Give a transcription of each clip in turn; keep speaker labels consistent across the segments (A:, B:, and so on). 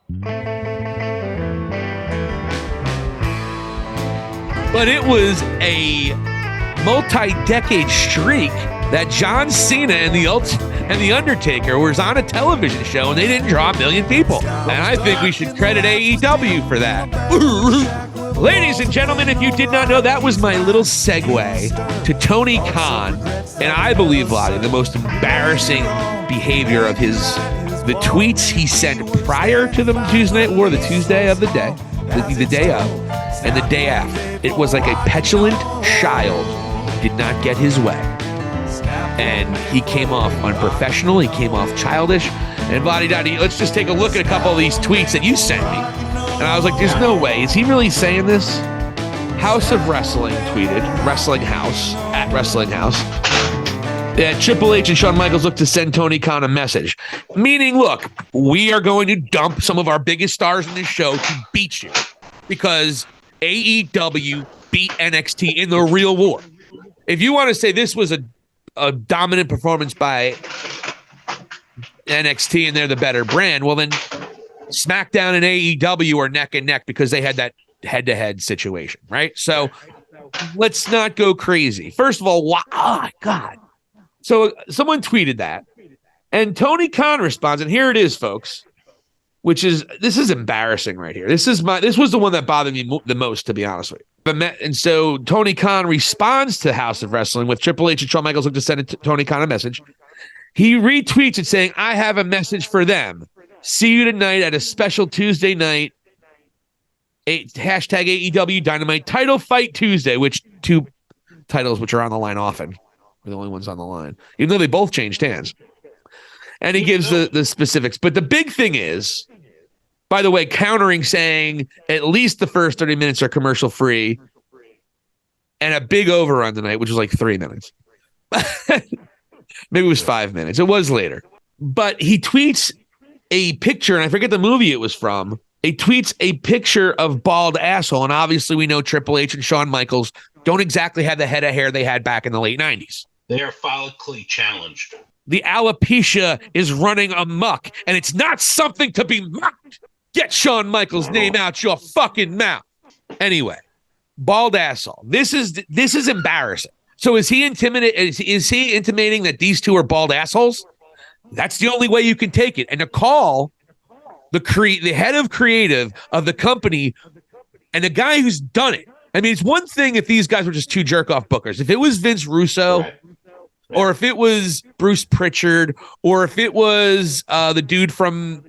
A: But it was a multi-decade streak that John Cena and the Undertaker was on a television show and they didn't draw 1 million people. And I think we should credit AEW for that. Ladies and gentlemen, if you did not know, that was my little segue to Tony Khan, and I believe, Vladi, the most embarrassing behavior of the tweets he sent prior to the Tuesday Night War, the Tuesday of the day, the day of, and the day after. It was like a petulant child did not get his way. And he came off unprofessional, he came off childish, and Vladi, let's just take a look at a couple of these tweets that you sent me. And I was like, there's no way. Is he really saying this? House of Wrestling tweeted, Wrestling House, at Wrestling House, that Triple H and Shawn Michaels look to send Tony Khan a message. Meaning, look, we are going to dump some of our biggest stars in this show to beat you. Because AEW beat NXT in the real war. If you want to say this was a dominant performance by NXT and they're the better brand, well then SmackDown and AEW are neck and neck because they had that head-to-head situation, right? So let's not go crazy. First of all, oh my God. So someone tweeted that, and Tony Khan responds, and here it is, folks, this is embarrassing right here. This was the one that bothered me the most, to be honest with you. And so Tony Khan responds to House of Wrestling with Triple H and Shawn Michaels look to send Tony Khan a message. He retweets it saying, I have a message for them. See you tonight at a special Tuesday night, hashtag AEW Dynamite Title Fight Tuesday, which two titles which are on the line often. Are the only ones on the line, even though they both changed hands. And he gives the specifics. But the big thing is, by the way, countering saying at least the first 30 minutes are commercial free and a big overrun tonight, which was like 3 minutes. Maybe it was 5 minutes. It was later. But he tweets a picture, and I forget the movie it was from. He tweets a picture of bald asshole, and obviously we know Triple H and Shawn Michaels don't exactly have the head of hair they had back in the late 90s.
B: They are follically challenged.
A: The alopecia is running amok, and it's not something to be mocked. Get Shawn Michaels' name out your fucking mouth. Anyway, bald asshole. This is embarrassing. So is he intimating that these two are bald assholes? That's the only way you can take it. And to call the head of creative of the company and the guy who's done it. I mean, it's one thing if these guys were just two jerk-off bookers. If it was Vince Russo, or if it was Bruce Pritchard, or if it was the dude from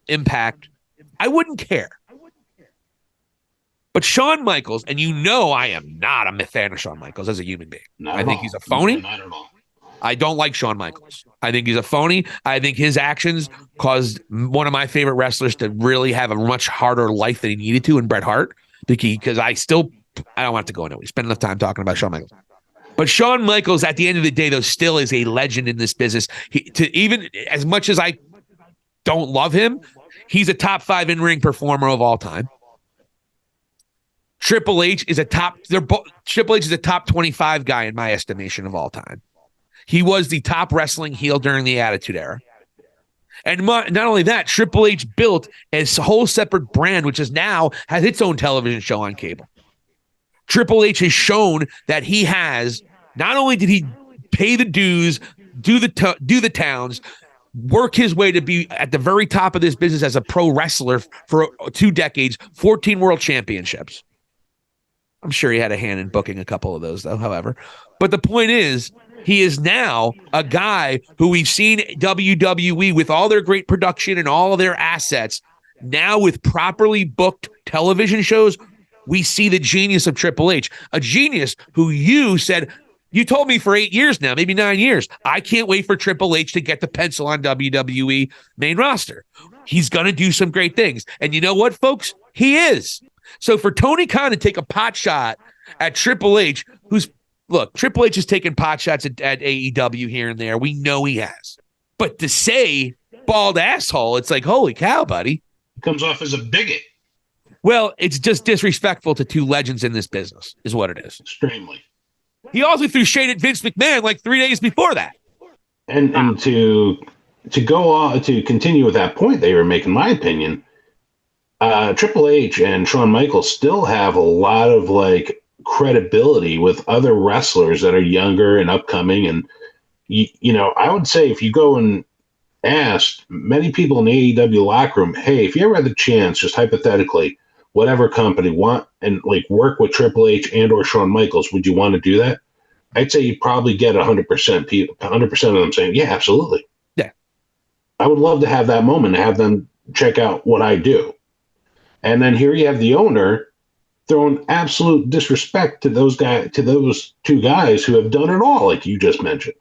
A: Impact, I wouldn't care. But Shawn Michaels, and you know I am not a fan of Shawn Michaels as a human being. I think he's a phony.
B: Not at all.
A: I don't like Shawn Michaels. I think he's a phony. I think his actions caused one of my favorite wrestlers to really have a much harder life than he needed to in Bret Hart. Because I don't want to go into it. We spend enough time talking about Shawn Michaels. But Shawn Michaels, at the end of the day, though, still is a legend in this business. Even as much as I don't love him, he's a top 5 in-ring performer of all time. Triple H is a top 25 guy in my estimation of all time. He was the top wrestling heel during the Attitude Era. And not only that, Triple H built a whole separate brand, which is now has its own television show on cable. Triple H has shown that he has, not only did he pay the dues, do the towns, work his way to be at the very top of this business as a pro wrestler for 2 decades, 14 world championships. I'm sure he had a hand in booking a couple of those, though, however. But the point is, he is now a guy who we've seen WWE with all their great production and all of their assets. Now with properly booked television shows, we see the genius of Triple H, a genius who you told me for 8 years now, maybe 9 years, I can't wait for Triple H to get the pencil on WWE main roster. He's going to do some great things. And you know what, folks? He is. So for Tony Khan to take a pot shot at Triple H, Triple H has taken pot shots at AEW here and there. We know he has. But to say bald asshole, it's like, holy cow, buddy.
B: He comes off as a bigot.
A: Well, it's just disrespectful to 2 legends in this business, is what it is.
B: Extremely.
A: He also threw shade at Vince McMahon like 3 days before that.
B: And to go on to continue with that point they were making, in my opinion, Triple H and Shawn Michaels still have a lot of like credibility with other wrestlers that are younger and upcoming. And I would say if you go and ask many people in the AEW locker room, hey, if you ever had the chance, just hypothetically, whatever company want and like work with Triple H and or Shawn Michaels, would you want to do that? I'd say you probably get 100% people, 100% of them saying, yeah, absolutely.
A: Yeah.
B: I would love to have that moment, to have them check out what I do. And then here you have the owner throwing absolute disrespect to those two guys who have done it all, like you just mentioned.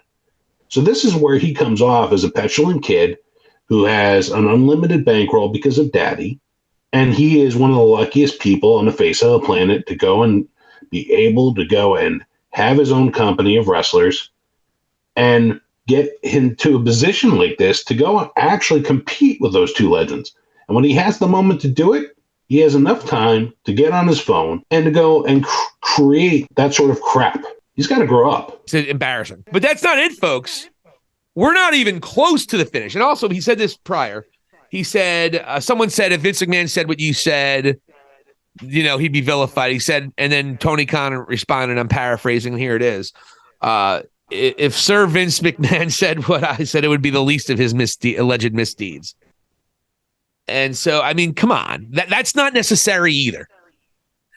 B: So this is where he comes off as a petulant kid who has an unlimited bankroll because of daddy. And he is one of the luckiest people on the face of the planet to go and be able to go and have his own company of wrestlers and get into a position like this to go and actually compete with those two legends. And when he has the moment to do it, he has enough time to get on his phone and to go and create that sort of crap. He's got to grow up.
A: It's embarrassing. But that's not it, folks. We're not even close to the finish. And also, he said this prior. He said, someone said if Vince McMahon said what you said, he'd be vilified. He said, and then Tony Khan responded, I'm paraphrasing, here it is. If Sir Vince McMahon said what I said, it would be the least of his alleged misdeeds. And so, I mean, come on. That's not necessary either.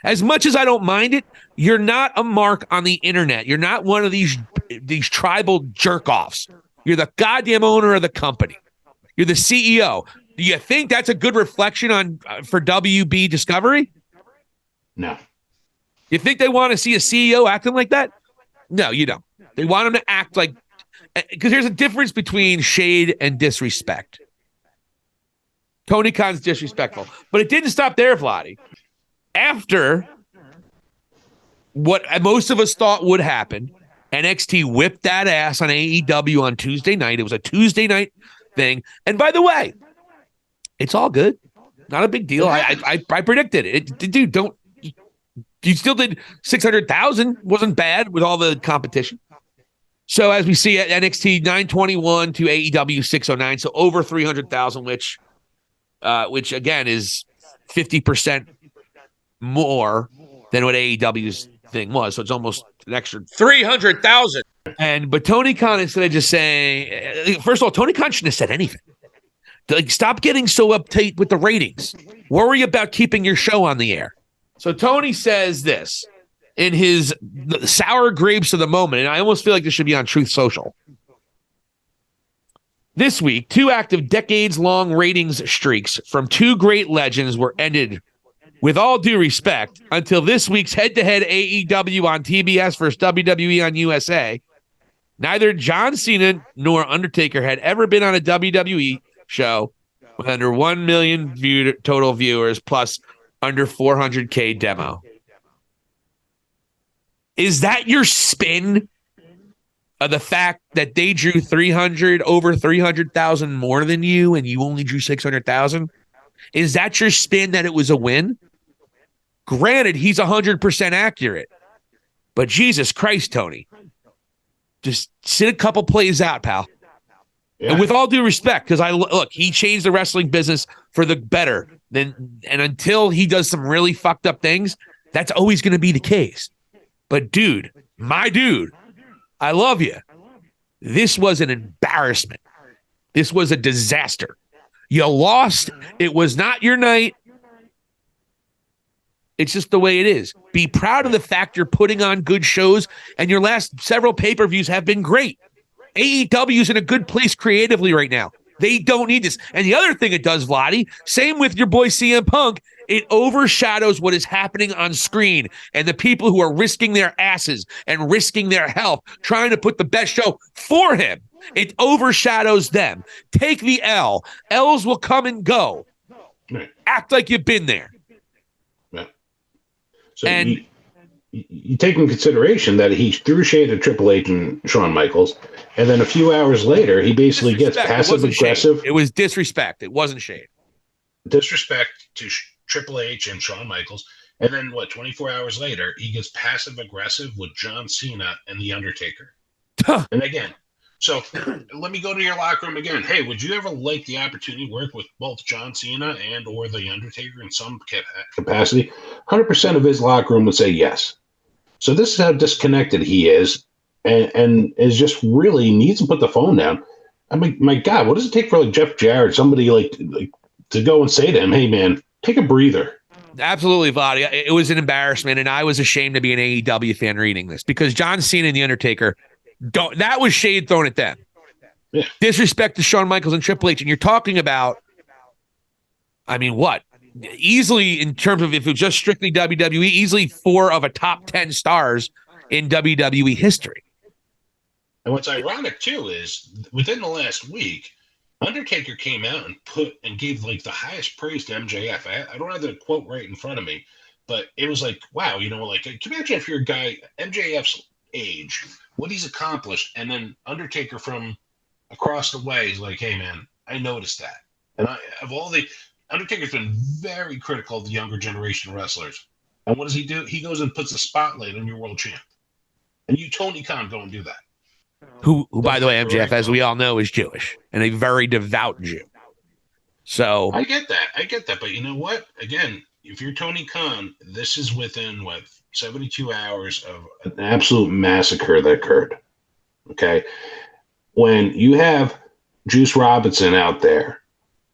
A: As much as I don't mind it, you're not a mark on the internet. You're not one of these tribal jerk-offs. You're the goddamn owner of the company. You're the CEO. Do you think that's a good reflection on for WB Discovery?
B: No.
A: You think they want to see a CEO acting like that? No, you don't. They want him to act like, because there's a difference between shade and disrespect. Tony Khan's disrespectful. But it didn't stop there, Vladi. After what most of us thought would happen, NXT whipped that ass on AEW on Tuesday night. It was a Tuesday night thing. And by the way, it's all good. Not a big deal. I predicted it. Dude, you still did 600,000. Wasn't bad with all the competition. So as we see at NXT 921 to AEW 609, so over 300,000, which again is 50% more than what AEW's thing was. So it's almost an extra 300,000. But Tony Khan, instead of just saying, first of all, Tony Khan shouldn't have said anything. Like, stop getting so uptight with the ratings. Worry about keeping your show on the air. So Tony says this in his sour grapes of the moment, and I almost feel like this should be on Truth Social. This week, 2 active decades-long ratings streaks from 2 great legends were ended, with all due respect, until this week's head-to-head AEW on TBS versus WWE on USA. Neither John Cena nor Undertaker had ever been on a WWE show with under 1 million total viewers plus under 400K demo. Is that your spin of the fact that they drew over 300,000 more than you and you only drew 600,000? Is that your spin that it was a win? Granted, he's 100% accurate, but Jesus Christ, Tony, just sit a couple plays out, pal. Yeah. And with all due respect, because he changed the wrestling business for the better. And until he does some really fucked up things, that's always going to be the case. But dude, my dude, I love you. This was an embarrassment. This was a disaster. You lost. It was not your night. It's just the way it is. Be proud of the fact you're putting on good shows, and your last several pay-per-views have been great. AEW is in a good place creatively right now. They don't need this. And the other thing it does, Vladi, same with your boy CM Punk, it overshadows what is happening on screen and the people who are risking their asses and risking their health trying to put the best show for him. It overshadows them. Take the L. L's will come and go. Act like you've been there.
B: So you take in consideration that he threw shade at Triple H and Shawn Michaels, and then a few hours later, he basically gets passive-aggressive.
A: It was disrespect. It wasn't shade.
B: Disrespect to Triple H and Shawn Michaels, and then 24 hours later, he gets passive-aggressive with John Cena and The Undertaker. And again, So let me go to your locker room again. Hey, would you ever like the opportunity to work with both John Cena and or The Undertaker in some capacity? 100% of his locker room would say yes. So this is how disconnected he is, and is just really needs to put the phone down. I mean, my God, what does it take for like Jeff Jarrett, somebody like to go and say to him, "Hey, man, take a breather"?
A: Absolutely, Vladi. It was an embarrassment, and I was ashamed to be an AEW fan reading this because John Cena and The Undertaker, that was shade thrown at them.
B: Yeah.
A: Disrespect to Shawn Michaels and Triple H. And you're talking about, I mean, what? Easily, in terms of if it was just strictly WWE, easily 4 of a top 10 stars in WWE history.
B: And what's ironic, too, is within the last week, Undertaker came out and gave like the highest praise to MJF. I don't have the quote right in front of me, but it was like, wow, like, can you imagine if you're a guy MJF's age, what he's accomplished, and then Undertaker from across the way is like, hey, man, I noticed that. And Undertaker's been very critical of the younger generation wrestlers. And what does he do? He goes and puts a spotlight on your world champ. And you, Tony Khan, go and do that.
A: Who by the way, MJF, as we all know, is Jewish and a very devout Jew. So
B: I get that. But you know what? Again, if you're Tony Khan, this is within 72 hours of an absolute massacre that occurred. Okay. When you have Juice Robinson out there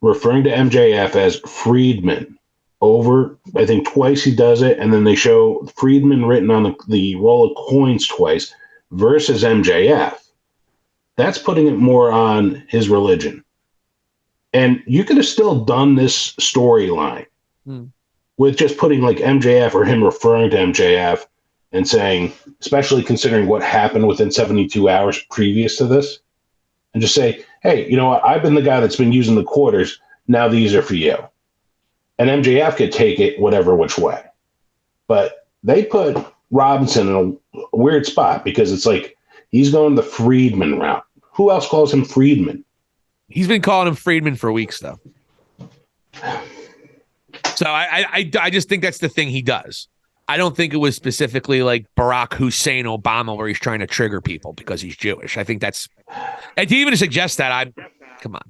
B: referring to MJF as Friedman over, I think twice he does it, and then they show Friedman written on the roll of coins twice versus MJF, that's putting it more on his religion. And you could have still done this storyline with just putting like MJF or him referring to MJF and saying, especially considering what happened within 72 hours previous to this, and just say, hey, you know what? I've been the guy that's been using the quarters. Now these are for you. And MJF could take it whatever which way. But they put Robinson in a weird spot because it's like he's going the Friedman route. Who else calls him Friedman?
A: He's been calling him Friedman for weeks, though. So I just think that's the thing he does. I don't think it was specifically like Barack Hussein Obama where he's trying to trigger people because he's Jewish. I think that's, and to even suggest that, come on.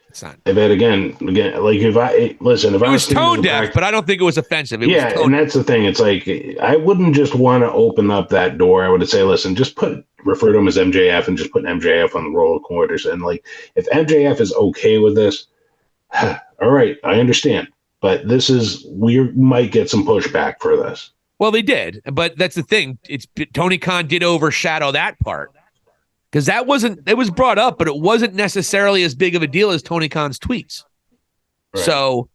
A: It's not.
B: But again, like if I
A: was tone deaf, but I don't think it was offensive.
B: And that's the thing. It's like I wouldn't just want to open up that door. I would say, listen, just refer to him as MJF and just put MJF on the roll of quarters. And like, if MJF is okay with this, all right, I understand. But we might get some pushback for this.
A: Well, they did, but that's the thing. Tony Khan did overshadow that part because it was brought up, but it wasn't necessarily as big of a deal as Tony Khan's tweets. Right. So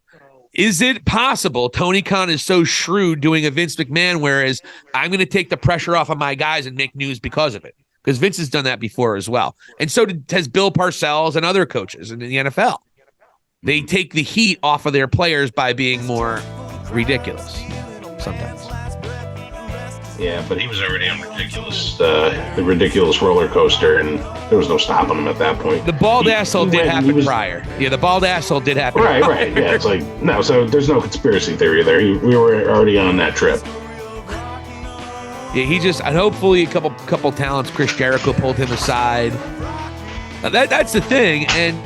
A: is it possible Tony Khan is so shrewd doing a Vince McMahon, whereas I'm going to take the pressure off of my guys and make news because of it? Because Vince has done that before as well. And so has Bill Parcells and other coaches in the NFL. They take the heat off of their players by being more ridiculous sometimes.
B: Yeah, but he was already on the ridiculous roller coaster, and there was no stopping him at that point.
A: The bald asshole did happen prior. Yeah, the bald asshole did happen prior.
B: Right. Yeah, it's like, no, so there's no conspiracy theory there. We were already on that trip.
A: Yeah, and hopefully a couple talents, Chris Jericho pulled him aside. That's the thing, and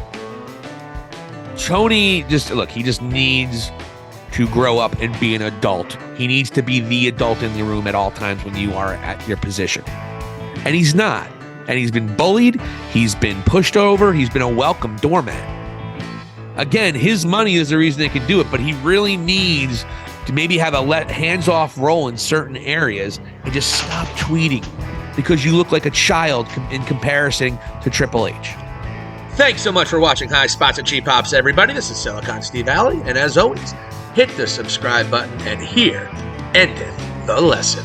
A: Tony he just needs to grow up and be an adult. He needs to be the adult in the room at all times when you are at your position. And he's not. And he's been bullied. He's been pushed over. He's been a welcome doormat. Again, his money is the reason they can do it, but he really needs to maybe have a hands-off role in certain areas and just stop tweeting because you look like a child in comparison to Triple H. Thanks so much for watching High Spots and Cheap Pops, everybody. This is Silicon Steve Alley, and as always, hit the subscribe button, and here endeth the lesson.